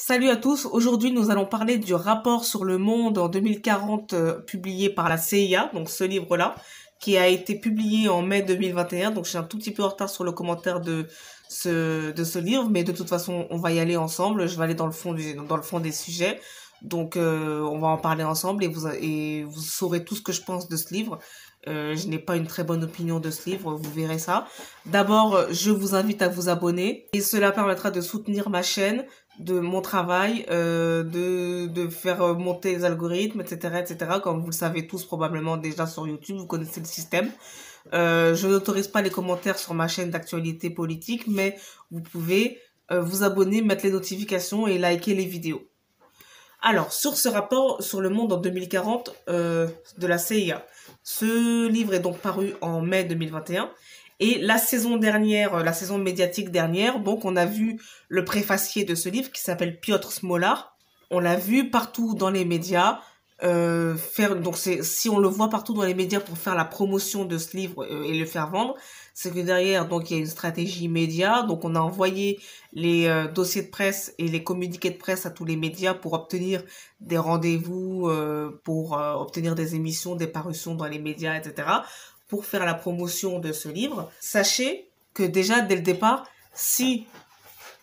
Salut à tous, aujourd'hui nous allons parler du rapport sur le monde en 2040 publié par la CIA, donc ce livre-là, qui a été publié en mai 2021, donc je suis un tout petit peu en retard sur le commentaire de ce livre, mais de toute façon on va y aller ensemble, je vais aller dans le fond des sujets, donc on va en parler ensemble et vous saurez tout ce que je pense de ce livre. Je n'ai pas une très bonne opinion de ce livre, vous verrez ça. D'abord, je vous invite à vous abonner et cela permettra de soutenir ma chaîne, de mon travail, de faire monter les algorithmes, etc., etc. Comme vous le savez tous probablement déjà sur YouTube, vous connaissez le système. Je n'autorise pas les commentaires sur ma chaîne d'actualité politique, mais vous pouvez vous abonner, mettre les notifications et liker les vidéos. Alors, sur ce rapport sur le monde en 2040 de la CIA, ce livre est donc paru en mai 2021. Et la saison dernière, la saison médiatique dernière, donc on a vu le préfacier de ce livre qui s'appelle Piotr Smolar. On l'a vu partout dans les médias. Si on le voit partout dans les médias pour faire la promotion de ce livre et le faire vendre, c'est que derrière donc il y a une stratégie média. Donc on a envoyé les dossiers de presse et les communiqués de presse à tous les médias pour obtenir des rendez-vous, pour obtenir des émissions, des parutions dans les médias, etc. pour faire la promotion de ce livre. Sachez que déjà dès le départ, si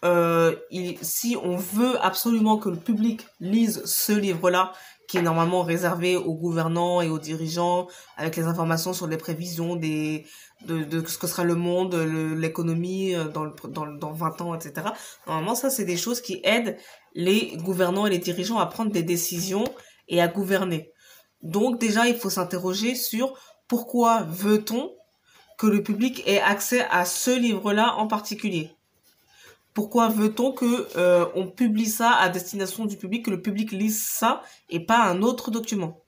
on veut absolument que le public lise ce livre-là, qui est normalement réservé aux gouvernants et aux dirigeants, avec les informations sur les prévisions de ce que sera le monde, l'économie dans 20 ans, etc. Normalement, ça, c'est des choses qui aident les gouvernants et les dirigeants à prendre des décisions et à gouverner. Donc déjà, il faut s'interroger sur pourquoi veut-on que le public ait accès à ce livre-là en particulier? Pourquoi veut-on que on publie ça à destination du public, que le public lise ça et pas un autre document?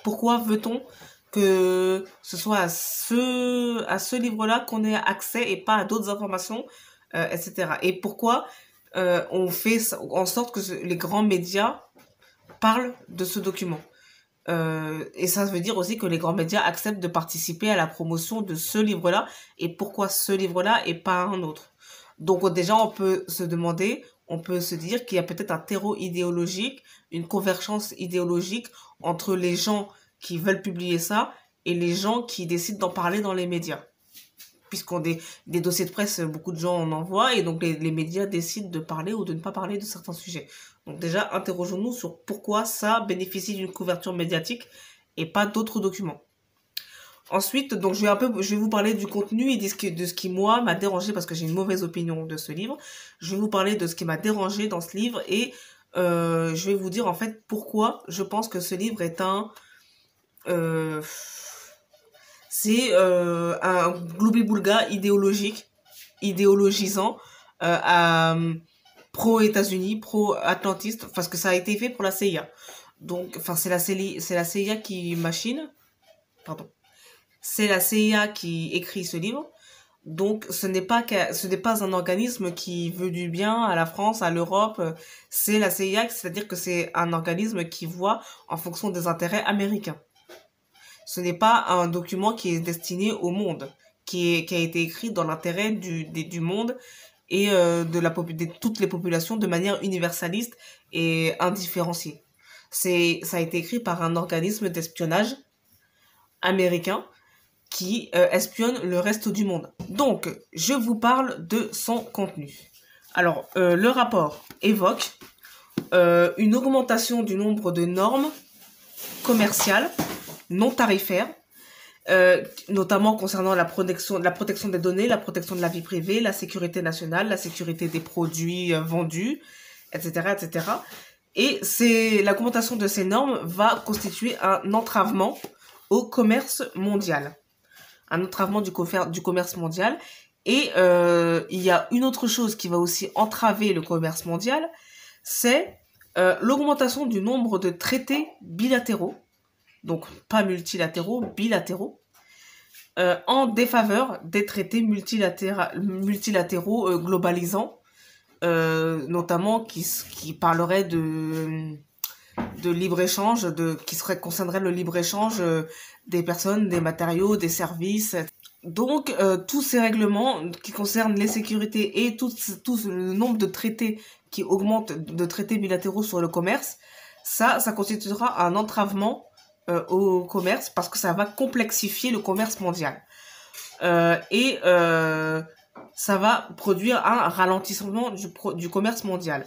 Pourquoi veut-on que ce soit à ce livre-là qu'on ait accès et pas à d'autres informations, etc. Et pourquoi on fait en sorte que les grands médias parlent de ce document? Et ça veut dire aussi que les grands médias acceptent de participer à la promotion de ce livre-là. Et pourquoi ce livre-là et pas un autre? Donc déjà, on peut se demander, on peut se dire qu'il y a peut-être un terreau idéologique, une convergence idéologique entre les gens qui veulent publier ça et les gens qui décident d'en parler dans les médias. Puisqu'on des dossiers de presse, beaucoup de gens en envoient et donc les médias décident de parler ou de ne pas parler de certains sujets. Donc déjà, interrogeons-nous sur pourquoi ça bénéficie d'une couverture médiatique et pas d'autres documents. Ensuite, donc je vais vous parler du contenu et de ce qui moi m'a dérangé parce que j'ai une mauvaise opinion de ce livre. Je vais vous parler de ce qui m'a dérangé dans ce livre et je vais vous dire en fait pourquoi je pense que ce livre est un gloubi-boulga idéologisant, pro-États-Unis, pro-atlantiste, parce que ça a été fait pour la CIA. Donc, enfin, c'est la CIA qui machine, pardon. C'est la CIA qui écrit ce livre. Donc, ce n'est pas un organisme qui veut du bien à la France, à l'Europe. C'est la CIA, c'est-à-dire que c'est un organisme qui voit en fonction des intérêts américains. Ce n'est pas un document qui est destiné au monde, qui a été écrit dans l'intérêt du monde et de toutes les populations de manière universaliste et indifférenciée. Ça a été écrit par un organisme d'espionnage américain qui espionne le reste du monde. Donc, je vous parle de son contenu. Alors, le rapport évoque une augmentation du nombre de normes commerciales non tarifaires, notamment concernant la protection des données, la protection de la vie privée, la sécurité nationale, la sécurité des produits vendus, etc., etc. Et l'augmentation de ces normes va constituer un entravement au commerce mondial. Un entravement du commerce mondial. Et il y a une autre chose qui va aussi entraver le commerce mondial, c'est l'augmentation du nombre de traités bilatéraux, donc pas multilatéraux, bilatéraux, en défaveur des traités multilatéraux globalisants, notamment qui parleraient de libre-échange, qui concernerait le libre-échange des personnes, des matériaux, des services. Donc, tous ces règlements qui concernent les sécurités et tout le nombre de traités qui augmente, de traités bilatéraux sur le commerce, ça constituera un entravement au commerce parce que ça va complexifier le commerce mondial. Et ça va produire un ralentissement du commerce mondial.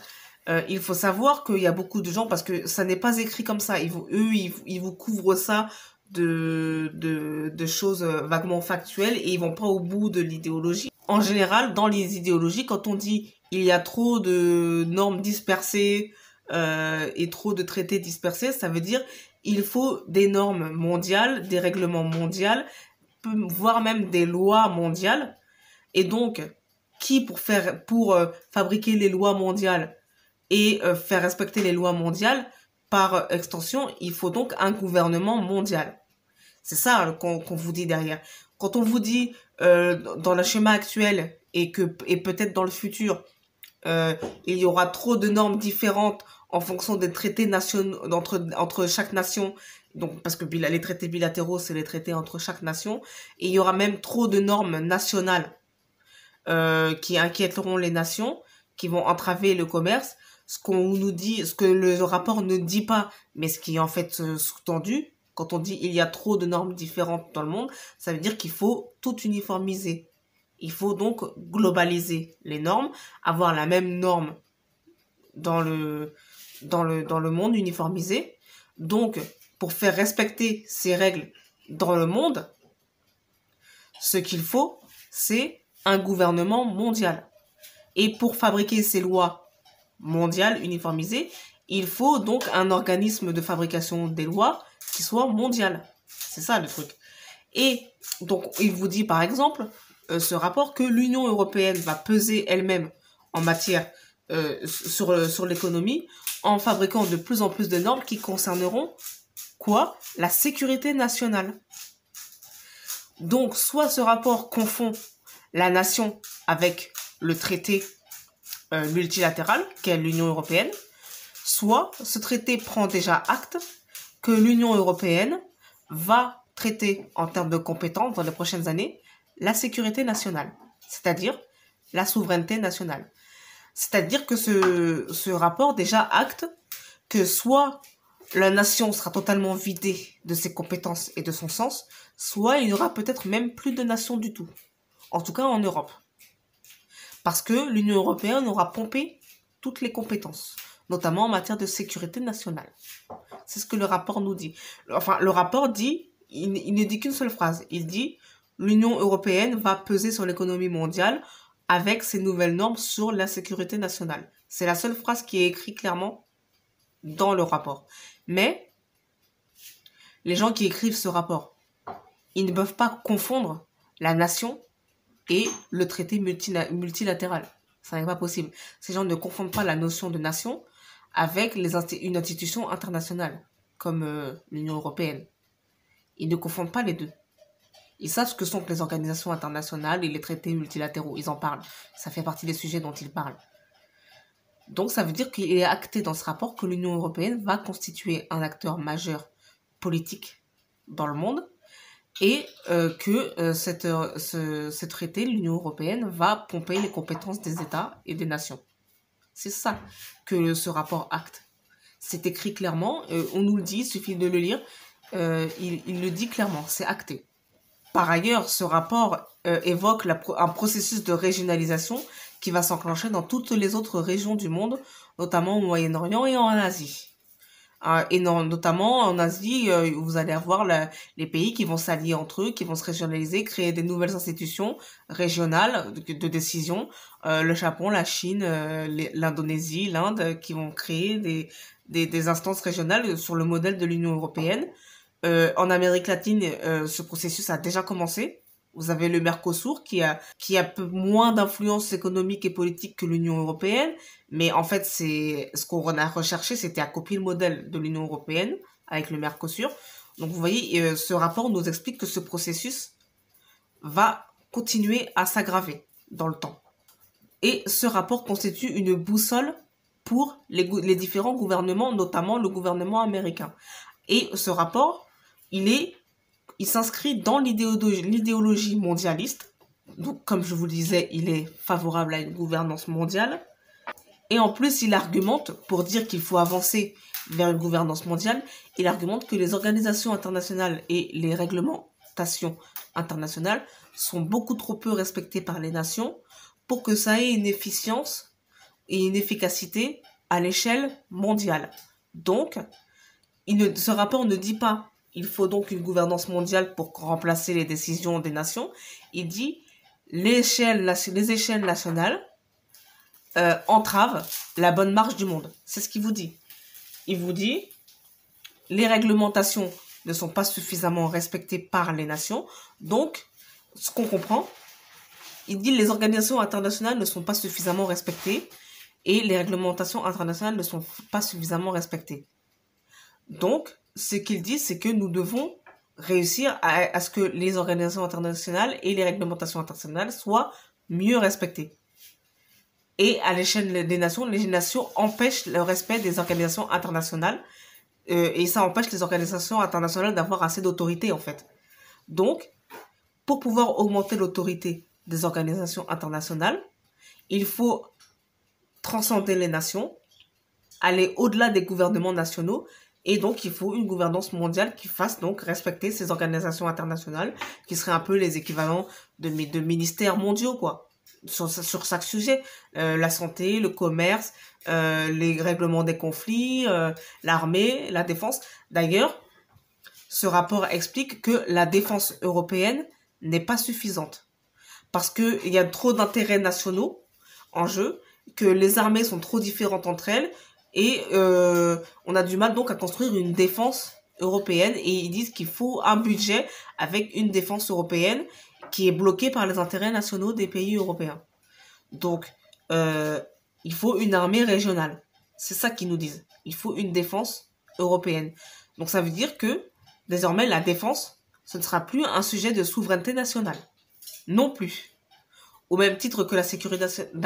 Il faut savoir qu'il y a beaucoup de gens, parce que ça n'est pas écrit comme ça, ils vous couvrent ça de choses vaguement factuelles et ils vont pas au bout de l'idéologie. En général, dans les idéologies, quand on dit il y a trop de normes dispersées et trop de traités dispersés, ça veut dire il faut des normes mondiales, des règlements mondiaux, voire même des lois mondiales. Et donc, pour fabriquer les lois mondiales et faire respecter les lois mondiales, par extension, il faut donc un gouvernement mondial. C'est ça qu'on vous dit derrière. Quand on vous dit dans le schéma actuel et peut-être dans le futur, il y aura trop de normes différentes en fonction des traités nationaux entre chaque nation. Donc, parce que les traités bilatéraux, c'est les traités entre chaque nation. Et il y aura même trop de normes nationales qui inquiéteront les nations, qui vont entraver le commerce. Ce qu'on nous dit, ce que le rapport ne dit pas, mais ce qui est en fait sous-tendu, quand on dit il y a trop de normes différentes dans le monde, ça veut dire qu'il faut tout uniformiser. Il faut donc globaliser les normes, avoir la même norme dans le monde uniformisé. Donc, pour faire respecter ces règles dans le monde, ce qu'il faut, c'est un gouvernement mondial. Et pour fabriquer ces lois mondiales, uniformisées, il faut donc un organisme de fabrication des lois qui soit mondial. C'est ça le truc. Et donc, il vous dit par exemple, ce rapport, que l'Union européenne va peser elle-même en matière sur l'économie en fabriquant de plus en plus de normes qui concerneront quoi? La sécurité nationale. Donc, soit ce rapport confond la nation avec le traité multilatéral qu'est l'Union européenne, soit ce traité prend déjà acte que l'Union européenne va traiter en termes de compétences dans les prochaines années la sécurité nationale, c'est-à-dire la souveraineté nationale. C'est-à-dire que ce rapport déjà acte que soit la nation sera totalement vidée de ses compétences et de son sens, soit il n'y aura peut-être même plus de nation du tout. En tout cas en Europe. Parce que l'Union européenne aura pompé toutes les compétences, notamment en matière de sécurité nationale. C'est ce que le rapport nous dit. Enfin, le rapport dit, il ne dit qu'une seule phrase. Il dit, l'Union européenne va peser sur l'économie mondiale avec ses nouvelles normes sur la sécurité nationale. C'est la seule phrase qui est écrite clairement dans le rapport. Mais, les gens qui écrivent ce rapport, ils ne peuvent pas confondre la nation et le traité multilatéral. Ça n'est pas possible. Ces gens ne confondent pas la notion de nation avec une institution internationale, comme l'Union européenne. Ils ne confondent pas les deux. Ils savent ce que sont les organisations internationales et les traités multilatéraux. Ils en parlent. Ça fait partie des sujets dont ils parlent. Donc ça veut dire qu'il est acté dans ce rapport que l'Union européenne va constituer un acteur majeur politique dans le monde et que ce traité, l'Union européenne, va pomper les compétences des États et des nations. C'est ça que ce rapport acte. C'est écrit clairement, on nous le dit, il suffit de le lire, il le dit clairement, c'est acté. Par ailleurs, ce rapport évoque un processus de régionalisation qui va s'enclencher dans toutes les autres régions du monde, notamment au Moyen-Orient et en Asie. Et notamment en Asie, vous allez avoir les pays qui vont s'allier entre eux, qui vont se régionaliser, créer des nouvelles institutions régionales de décision. Le Japon, la Chine, l'Indonésie, l'Inde, qui vont créer des instances régionales sur le modèle de l'Union européenne. En Amérique latine, ce processus a déjà commencé. Vous avez le Mercosur qui a peu moins d'influence économique et politique que l'Union européenne, mais en fait c'est ce qu'on a recherché, c'était à copier le modèle de l'Union européenne avec le Mercosur. Donc vous voyez, ce rapport nous explique que ce processus va continuer à s'aggraver dans le temps. Et ce rapport constitue une boussole pour les différents gouvernements, notamment le gouvernement américain. Et ce rapport, il est il s'inscrit dans l'idéologie mondialiste. Donc, comme je vous le disais, il est favorable à une gouvernance mondiale. Et en plus, il argumente, pour dire qu'il faut avancer vers une gouvernance mondiale, il argumente que les organisations internationales et les réglementations internationales sont beaucoup trop peu respectées par les nations pour que ça ait une efficience et une efficacité à l'échelle mondiale. Donc, ce rapport ne dit pas il faut donc une gouvernance mondiale pour remplacer les décisions des nations. Il dit les échelles nationales entravent la bonne marche du monde. C'est ce qu'il vous dit. Il vous dit les réglementations ne sont pas suffisamment respectées par les nations. Donc, ce qu'on comprend, il dit les organisations internationales ne sont pas suffisamment respectées et les réglementations internationales ne sont pas suffisamment respectées. Donc, ce qu'il dit, c'est que nous devons réussir à ce que les organisations internationales et les réglementations internationales soient mieux respectées. Et à l'échelle des nations, les nations empêchent le respect des organisations internationales et ça empêche les organisations internationales d'avoir assez d'autorité en fait. Donc, pour pouvoir augmenter l'autorité des organisations internationales, il faut transcender les nations, aller au-delà des gouvernements nationaux et donc il faut une gouvernance mondiale qui fasse donc respecter ces organisations internationales qui seraient un peu les équivalents de ministères mondiaux quoi. Sur chaque sujet, la santé, le commerce, les règlements des conflits, l'armée, la défense. D'ailleurs, ce rapport explique que la défense européenne n'est pas suffisante parce qu'il y a trop d'intérêts nationaux en jeu, que les armées sont trop différentes entre elles et on a du mal donc à construire une défense européenne et ils disent qu'il faut un budget avec une défense européenne qui est bloquée par les intérêts nationaux des pays européens. Donc, il faut une armée régionale. C'est ça qu'ils nous disent. Il faut une défense européenne. Donc, ça veut dire que, désormais, la défense, ce ne sera plus un sujet de souveraineté nationale. Non plus. Au même titre que la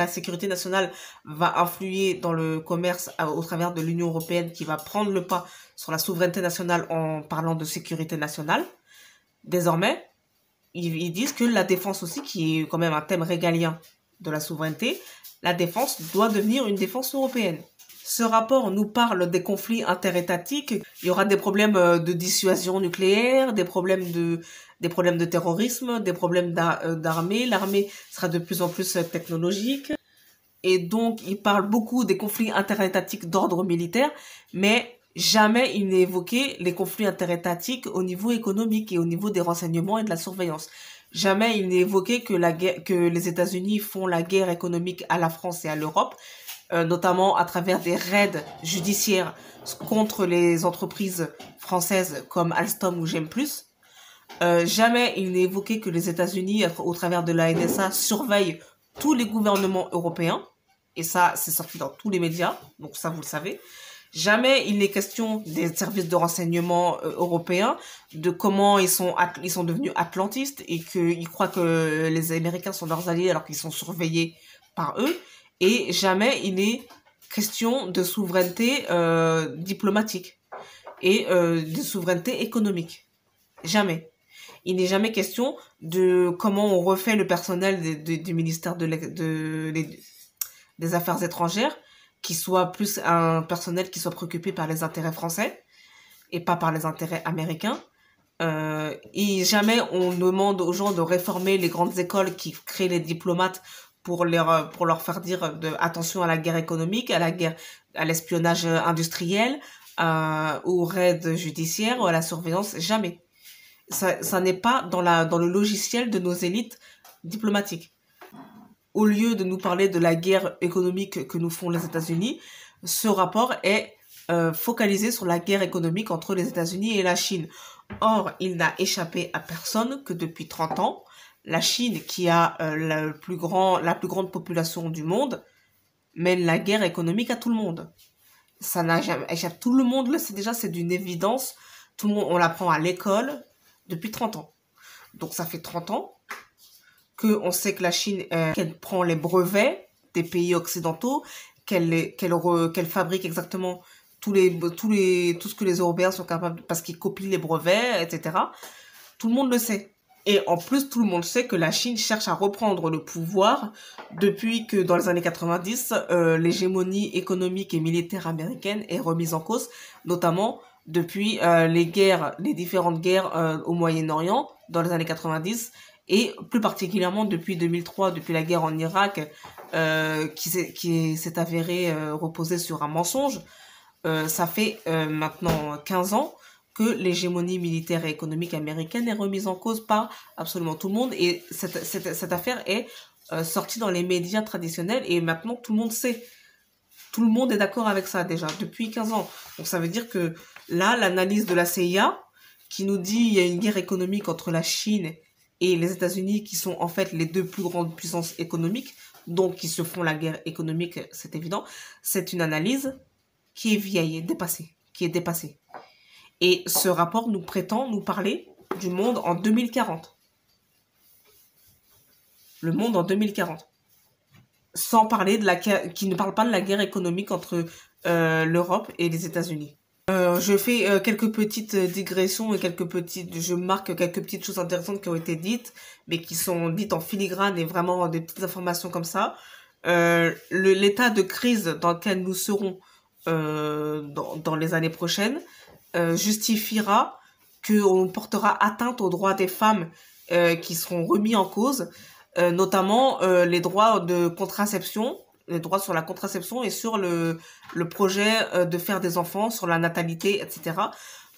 sécurité nationale va influer dans le commerce au travers de l'Union européenne qui va prendre le pas sur la souveraineté nationale en parlant de sécurité nationale, désormais, ils disent que la défense aussi, qui est quand même un thème régalien de la souveraineté, la défense doit devenir une défense européenne. Ce rapport nous parle des conflits interétatiques. Il y aura des problèmes de dissuasion nucléaire, des problèmes de terrorisme, des problèmes d'armée. L'armée sera de plus en plus technologique. Et donc, il parle beaucoup des conflits interétatiques d'ordre militaire, mais jamais il n'est évoqué les conflits interétatiques au niveau économique et au niveau des renseignements et de la surveillance. Jamais il n'est évoqué que les États-Unis font la guerre économique à la France et à l'Europe, notamment à travers des raids judiciaires contre les entreprises françaises comme Alstom ou GM+. Jamais il n'est évoqué que les États-Unis, au travers de la NSA, surveillent tous les gouvernements européens. Et ça, c'est sorti dans tous les médias, donc ça, vous le savez. Jamais il n'est question des services de renseignement européens, de comment ils sont devenus atlantistes et qu'ils croient que les Américains sont leurs alliés alors qu'ils sont surveillés par eux. Et jamais il n'est question de souveraineté diplomatique et de souveraineté économique. Jamais. Il n'est jamais question de comment on refait le personnel du ministère des Affaires étrangères, qui soit plus un personnel qui soit préoccupé par les intérêts français et pas par les intérêts américains. Et jamais on demande aux gens de réformer les grandes écoles qui créent les diplomates pour leur faire dire attention à la guerre économique, à l'espionnage industriel, aux raids judiciaires ou à la surveillance. Jamais. Ça n'est pas dans le logiciel de nos élites diplomatiques. Au lieu de nous parler de la guerre économique que nous font les États-Unis, ce rapport est focalisé sur la guerre économique entre les États-Unis et la Chine. Or, il n'a échappé à personne que depuis 30 ans, la Chine, qui a la plus grande population du monde, mène la guerre économique à tout le monde. Ça n'a jamais échappé. Tout le monde le sait déjà, c'est d'une évidence. Tout le monde, on l'apprend à l'école depuis 30 ans. Donc, ça fait 30 ans qu'on sait que la Chine, qu'elle prend les brevets des pays occidentaux, qu'elle fabrique exactement tout ce que les Européens sont capables, parce qu'ils copient les brevets, etc. Tout le monde le sait. Et en plus, tout le monde sait que la Chine cherche à reprendre le pouvoir depuis que dans les années 90, l'hégémonie économique et militaire américaine est remise en cause, notamment depuis les différentes guerres au Moyen-Orient dans les années 90 et plus particulièrement depuis 2003, depuis la guerre en Irak qui s'est avérée reposer sur un mensonge. Ça fait maintenant 15 ans que l'hégémonie militaire et économique américaine est remise en cause par absolument tout le monde. Et cette affaire est sortie dans les médias traditionnels et maintenant tout le monde sait. Tout le monde est d'accord avec ça déjà, depuis 15 ans. Donc ça veut dire que là, l'analyse de la CIA, qui nous dit qu'il y a une guerre économique entre la Chine et les États-Unis, qui sont en fait les deux plus grandes puissances économiques, donc qui se font la guerre économique, c'est évident, c'est une analyse qui est vieille, qui est dépassée. Et ce rapport nous prétend nous parler du monde en 2040. Le monde en 2040. Sans parler qui ne parle pas de la guerre économique entre l'Europe et les États-Unis. Je fais quelques petites digressions et je marque quelques petites choses intéressantes qui ont été dites, mais qui sont dites en filigrane et vraiment des petites informations comme ça. L'état de crise dans lequel nous serons dans les années prochaines justifiera qu'on portera atteinte aux droits des femmes qui seront remis en cause, notamment les droits de contraception, les droits sur la contraception et sur le projet de faire des enfants, sur la natalité, etc.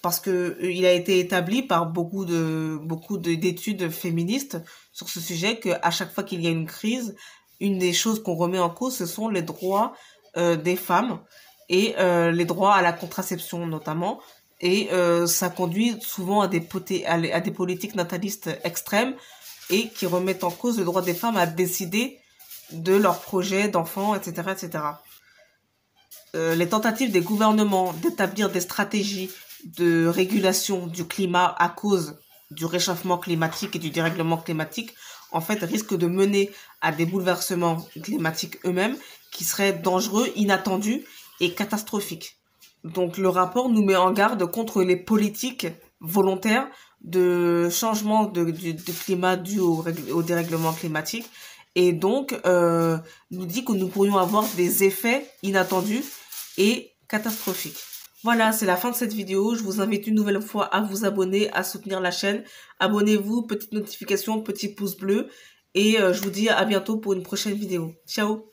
Parce que il a été établi par beaucoup d'études féministes sur ce sujet qu'à chaque fois qu'il y a une crise, une des choses qu'on remet en cause, ce sont les droits des femmes et les droits à la contraception notamment. Et ça conduit souvent à des politiques natalistes extrêmes et qui remettent en cause le droit des femmes à décider de leurs projets d'enfants, etc., etc. Les tentatives des gouvernements d'établir des stratégies de régulation du climat à cause du réchauffement climatique et du dérèglement climatique, en fait, risquent de mener à des bouleversements climatiques eux-mêmes qui seraient dangereux, inattendus et catastrophiques. Donc, le rapport nous met en garde contre les politiques volontaires de changement du climat dû au dérèglement climatique et donc nous dit que nous pourrions avoir des effets inattendus et catastrophiques. Voilà, c'est la fin de cette vidéo. Je vous invite une nouvelle fois à vous abonner, à soutenir la chaîne. Abonnez-vous, petite notification, petit pouce bleu. Et je vous dis à bientôt pour une prochaine vidéo. Ciao!